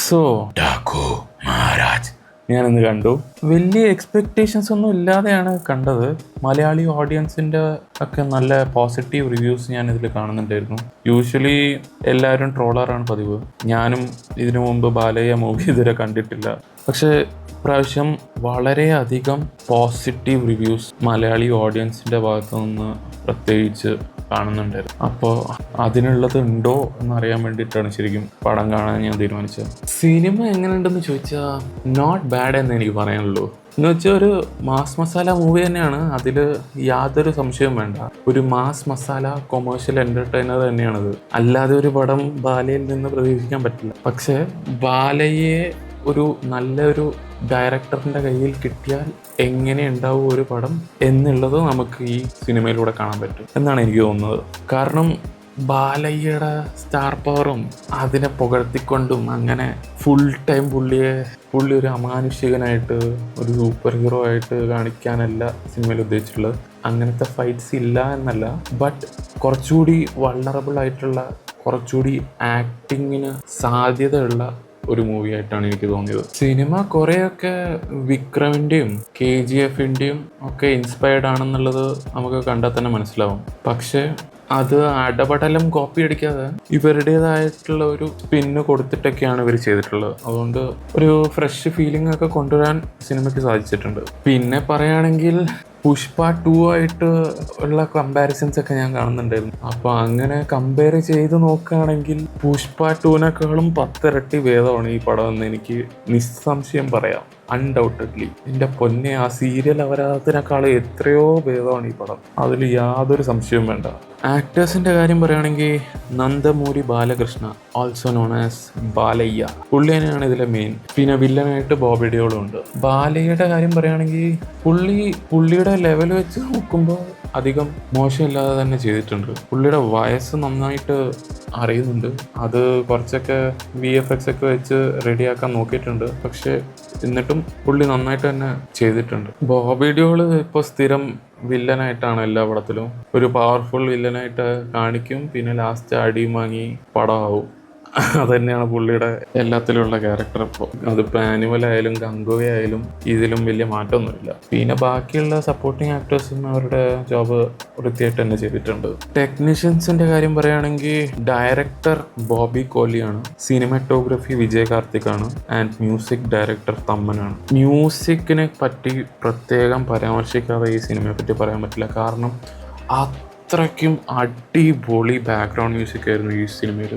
So ഡാക്കു Maharaj ഞാനിന്ന് കണ്ടു. വലിയ എക്സ്പെക്റ്റേഷൻസ് ഒന്നും ഇല്ലാതെയാണ് കണ്ടത്. മലയാളി ഓഡിയൻസിൻ്റെ ഒക്കെ നല്ല പോസിറ്റീവ് റിവ്യൂസ് ഞാൻ ഇതിൽ കാണുന്നുണ്ടായിരുന്നു. യൂഷ്വലി എല്ലാവരും ട്രോളറാണ് പതിവ്. ഞാനും ഇതിനു മുമ്പ് ബാലയ്യ മൂവി ഇതുവരെ കണ്ടിട്ടില്ല. പക്ഷേ ഇപ്രാവശ്യം വളരെയധികം പോസിറ്റീവ് റിവ്യൂസ് മലയാളി ഓഡിയൻസിൻ്റെ ഭാഗത്തു നിന്ന് പ്രത്യേകിച്ച് കാണുന്നുണ്ടായിരുന്നു. അപ്പോൾ അതിനുള്ളത് ഉണ്ടോ എന്നറിയാൻ വേണ്ടിയിട്ടാണ് ശരിക്കും പടം കാണാൻ ഞാൻ തീരുമാനിച്ചത്. സിനിമ എങ്ങനെയുണ്ടെന്ന് ചോദിച്ചാൽ നോട്ട് ബാഡ് എന്ന് എനിക്ക് പറയാനുള്ളൂ. എന്ന് വെച്ചാൽ ഒരു മാസ് മസാല മൂവി തന്നെയാണ്. അതിൽ യാതൊരു സംശയവും വേണ്ട. ഒരു മാസ് മസാല കൊമേഴ്ഷ്യൽ എൻ്റർടൈനർ തന്നെയാണത്. അല്ലാതെ ഒരു പടം ബാലയിൽ നിന്ന് പ്രതീക്ഷിക്കാൻ പറ്റില്ല. പക്ഷേ ബാലയെ ഒരു നല്ലൊരു ഡയറക്ടറിൻ്റെ കയ്യിൽ കിട്ടിയാൽ എങ്ങനെ ഉണ്ടാവും ഒരു പടം എന്നുള്ളത് നമുക്ക് ഈ സിനിമയിലൂടെ കാണാൻ പറ്റും എന്നാണ് എനിക്ക് തോന്നുന്നത്. കാരണം ബാലയ്യയുടെ സ്റ്റാർ പവറും അതിനെ പുകഴ്ത്തിക്കൊണ്ടും അങ്ങനെ ഫുൾ ടൈം പുള്ളി ഒരു അമാനുഷികനായിട്ട് ഒരു സൂപ്പർ ഹീറോ ആയിട്ട് കാണിക്കാനല്ല സിനിമയിൽ ഉദ്ദേശിച്ചിട്ടുള്ളത്. അങ്ങനത്തെ ഫൈറ്റ്സ് ഇല്ല എന്നല്ല, ബട്ട് കുറച്ചുകൂടി വൾണറബിൾ ആയിട്ടുള്ള, കുറച്ചുകൂടി ആക്ടിങ്ങിന് സാധ്യതയുള്ള ഒരു മൂവി ആയിട്ടാണ് എനിക്ക് തോന്നിയത്. സിനിമ കുറേയൊക്കെ വിക്രമിൻ്റെയും KGFൻ്റെയും ഒക്കെ ഇൻസ്പയർഡ് ആണെന്നുള്ളത് നമുക്ക് കണ്ടാൽ തന്നെ മനസ്സിലാവും. പക്ഷേ അത് അടപടലം കോപ്പി അടിക്കാതെ ഇവരുടേതായിട്ടുള്ള ഒരു സ്പിന്ന് കൊടുത്തിട്ടൊക്കെയാണ് ഇവർ ചെയ്തിട്ടുള്ളത്. അതുകൊണ്ട് ഒരു ഫ്രഷ് ഫീലിംഗ് ഒക്കെ കൊണ്ടുവരാൻ സിനിമയ്ക്ക് സാധിച്ചിട്ടുണ്ട്. പിന്നെ പറയുകയാണെങ്കിൽ പുഷ്പ 2 ആയിട്ട് ഉള്ള കമ്പാരിസൺസ് ഒക്കെ ഞാൻ കാണുന്നുണ്ടായിരുന്നു. അപ്പോൾ അങ്ങനെ കമ്പയർ ചെയ്ത് നോക്കുകയാണെങ്കിൽ പുഷ്പ 2-നേക്കാളും 10 ഇരട്ടി ഭേദമാണ് ഈ പടം എന്ന് എനിക്ക് നിസ്സംശയം പറയാം. അൺഡൗട്ടഡ്ലി എൻ്റെ പൊന്നെ, ആ സീരിയൽ അപരാധത്തിനേക്കാളും എത്രയോ ഭേദമാണ് ഈ പടം. അതിൽ യാതൊരു സംശയവും വേണ്ട. ആക്ടേഴ്സിൻ്റെ കാര്യം പറയുകയാണെങ്കിൽ Nandamuri Balakrishna, also known as Balayya, പുള്ളി തന്നെയാണ് ഇതിലെ മെയിൻ. പിന്നെ വില്ലനായിട്ട് ബോബി ഡിയോളും ഉണ്ട്. ബാലയ്യയുടെ കാര്യം പറയുകയാണെങ്കിൽ പുള്ളിയുടെ ലെവൽ വെച്ച് നോക്കുമ്പോൾ അധികം മോശമില്ലാതെ തന്നെ ചെയ്തിട്ടുണ്ട്. പുള്ളിയുടെ വയസ്സ് നന്നായിട്ട് അറിയുന്നുണ്ട്. അത് കുറച്ചൊക്കെ VFX ഒക്കെ വെച്ച് റെഡിയാക്കാൻ നോക്കിയിട്ടുണ്ട്. പക്ഷേ എന്നിട്ടും പുള്ളി നന്നായിട്ട് തന്നെ ചെയ്തിട്ടുണ്ട്. ബോബി ഡിയോൾ ഇപ്പോൾ സ്ഥിരം വില്ലനായിട്ടാണ് എല്ലാ പടത്തിലും. ഒരു പവർഫുൾ വില്ലനായിട്ട് കാണിക്കും, പിന്നെ ലാസ്റ്റ് അടിയും വാങ്ങി പടമാവും. അത് തന്നെയാണ് പുള്ളിയുടെ എല്ലാത്തിലുള്ള ക്യാരക്ടർ. ഇപ്പോൾ അതിപ്പോൾ ആനിമൽ ആയാലും ഗംഗോവ ആയാലും ഇതിലും വലിയ മാറ്റമൊന്നുമില്ല. പിന്നെ ബാക്കിയുള്ള സപ്പോർട്ടിങ് ആക്ടേഴ്സും അവരുടെ ജോബ് വൃത്തിയായിട്ട് തന്നെ ചെയ്തിട്ടുണ്ട്. ടെക്നീഷ്യൻസിൻ്റെ കാര്യം പറയുകയാണെങ്കിൽ ഡയറക്ടർ ബോബി കോഹ്ലിയാണ്, സിനിമാറ്റോഗ്രഫി വിജയ് കാർത്തിക്കാണ്, ആൻഡ് മ്യൂസിക് ഡയറക്ടർ തമ്മനാണ്. മ്യൂസിക്കിനെ പറ്റി പ്രത്യേകം പരാമർശിക്കാതെ ഈ സിനിമയെ പറ്റി പറയാൻ പറ്റില്ല. കാരണം അത്രയ്ക്കും അടിപൊളി ബാക്ക്ഗ്രൗണ്ട് മ്യൂസിക് ആയിരുന്നു ഈ സിനിമയിൽ.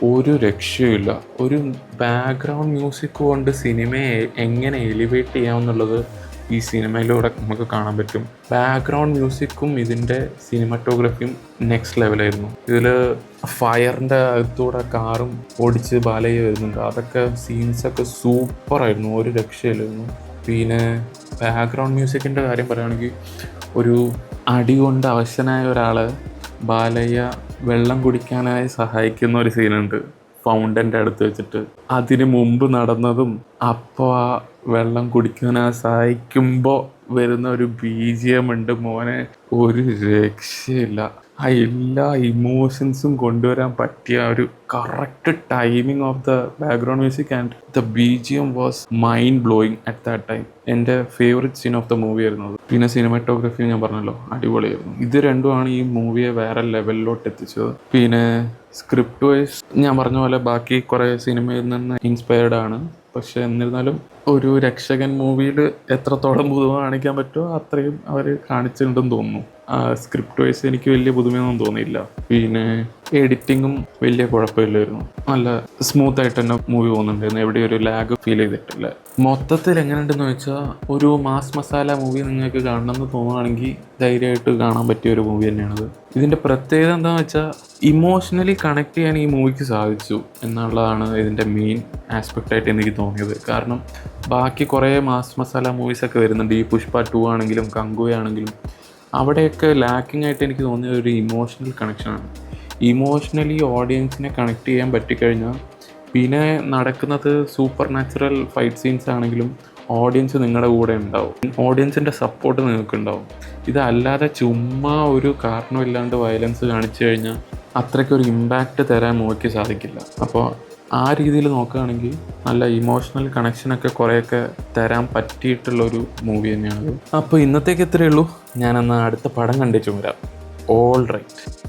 ഒരു രക്ഷയുമില്ല. ഒരു ബാക്ക്ഗ്രൗണ്ട് മ്യൂസിക് കൊണ്ട് സിനിമയെ എങ്ങനെ എലിവേറ്റ് ചെയ്യാമെന്നുള്ളത് ഈ സിനിമയിലൂടെ നമുക്ക് കാണാൻ പറ്റും. ബാക്ക്ഗ്രൗണ്ട് മ്യൂസിക്കും ഇതിൻ്റെ സിനിമാറ്റോഗ്രഫിയും നെക്സ്റ്റ് ലെവലായിരുന്നു. ഇതിൽ ഫയറിൻ്റെ അകത്തൂടെ കാറും ഓടിച്ച് ബാലയ്യ വരുന്നുണ്ട്. അതൊക്കെ സീൻസൊക്കെ സൂപ്പറായിരുന്നു, ഒരു രക്ഷയില്ലായിരുന്നു. പിന്നെ ബാക്ക്ഗ്രൗണ്ട് മ്യൂസിക്കിൻ്റെ കാര്യം പറയുകയാണെങ്കിൽ ഒരു അടി കൊണ്ട് അവശനായ ഒരാളെ ബാലയ്യ വെള്ളം കുടിക്കാനായി സഹായിക്കുന്ന ഒരു സീനുണ്ട് ഫൗണ്ടൻ്റെ അടുത്ത് വെച്ചിട്ട്. അതിന് മുമ്പ് നടന്നതും അപ്പോൾ ആ വെള്ളം കുടിക്കാനായി സഹായിക്കുമ്പോൾ വരുന്ന ഒരു BGM ഉണ്ട് മോനെ, ഒരു രക്ഷയില്ല. ആ എല്ലാ ഇമോഷൻസും കൊണ്ടുവരാൻ പറ്റിയ ഒരു correct timing of the background music and the BGM was mind blowing at that time. എൻ്റെ favourite scene of the movie ആയിരുന്നു അത്. പിന്നെ സിനിമാറ്റോഗ്രഫി ഞാൻ പറഞ്ഞല്ലോ, അടിപൊളിയായിരുന്നു. ഇത് രണ്ടുമാണ് ഈ മൂവിയെ വേറെ ലെവലിലോട്ട് എത്തിച്ചത്. പിന്നെ സ്ക്രിപ്റ്റ് വൈസ് ഞാൻ പറഞ്ഞ പോലെ ബാക്കി കുറേ സിനിമയിൽ നിന്ന് ഇൻസ്പയർഡ് ആണ്. പക്ഷെ എന്നിരുന്നാലും ഒരു രക്ഷകൻ മൂവിയിൽ എത്രത്തോളം പുതുമ കാണിക്കാൻ പറ്റുമോ അത്രയും അവർ കാണിച്ചിട്ടുണ്ടെന്ന് തോന്നുന്നു. സ്ക്രിപ്റ്റ് വൈസ് എനിക്ക് വലിയ പുതുമയൊന്നും തോന്നിയില്ല. പിന്നെ എഡിറ്റിങ്ങും വലിയ കുഴപ്പമില്ലായിരുന്നു. നല്ല സ്മൂത്തായിട്ട് തന്നെ മൂവി പോകുന്നുണ്ടായിരുന്നു. എവിടെയും ഒരു ലാഗ് ഫീൽ ചെയ്തിട്ടില്ല. മൊത്തത്തിൽ എങ്ങനെയുണ്ടെന്ന് വെച്ചാൽ ഒരു മാസ് മസാല മൂവി നിങ്ങൾക്ക് കാണണമെന്ന് തോന്നുകയാണെങ്കിൽ ധൈര്യമായിട്ട് കാണാൻ പറ്റിയ ഒരു മൂവി തന്നെയാണത്. ഇതിൻ്റെ പ്രത്യേകത എന്താണെന്ന് വെച്ചാൽ ഇമോഷണലി കണക്ട് ചെയ്യാൻ ഈ മൂവിക്ക് സാധിച്ചു എന്നുള്ളതാണ് ഇതിൻ്റെ മെയിൻ ആസ്പെക്റ്റായിട്ട് എനിക്ക് തോന്നിയത്. കാരണം ബാക്കി കുറേ മാസ് മസാല മൂവീസൊക്കെ വരുന്നുണ്ട്. ഈ പുഷ്പ 2 ആണെങ്കിലും ഗംഗോവ ആണെങ്കിലും അവിടെയൊക്കെ ലാക്കിംഗ് ആയിട്ട് എനിക്ക് തോന്നിയത് ഒരു ഇമോഷണൽ കണക്ഷനാണ്. ഇമോഷണലി ഓഡിയൻസിനെ കണക്ട് ചെയ്യാൻ പറ്റിക്കഴിഞ്ഞാൽ പിന്നെ നടക്കുന്നത് സൂപ്പർ നാച്ചുറൽ ഫൈറ്റ് സീൻസ് ആണെങ്കിലും ഓഡിയൻസ് നിങ്ങളുടെ കൂടെ ഉണ്ടാവും. ഓഡിയൻസിൻ്റെ സപ്പോർട്ട് നിങ്ങൾക്കുണ്ടാവും. ഇതല്ലാതെ ചുമ്മാ ഒരു കാരണമില്ലാണ്ട് വയലൻസ് കാണിച്ചു കഴിഞ്ഞാൽ അത്രയ്ക്കൊരു ഇമ്പാക്റ്റ് തരാൻ മൂവിക്ക് സാധിക്കില്ല. അപ്പോൾ ആ രീതിയിൽ നോക്കുകയാണെങ്കിൽ നല്ല ഇമോഷണൽ കണക്ഷനൊക്കെ കുറേയൊക്കെ തരാൻ പറ്റിയിട്ടുള്ളൊരു മൂവി തന്നെയാണത്. അപ്പോൾ ഇന്നത്തേക്ക് ഇത്രയേ ഉള്ളൂ. ഞാനെന്നാൽ അടുത്ത പടം കണ്ടിട്ടും വരാം. All right.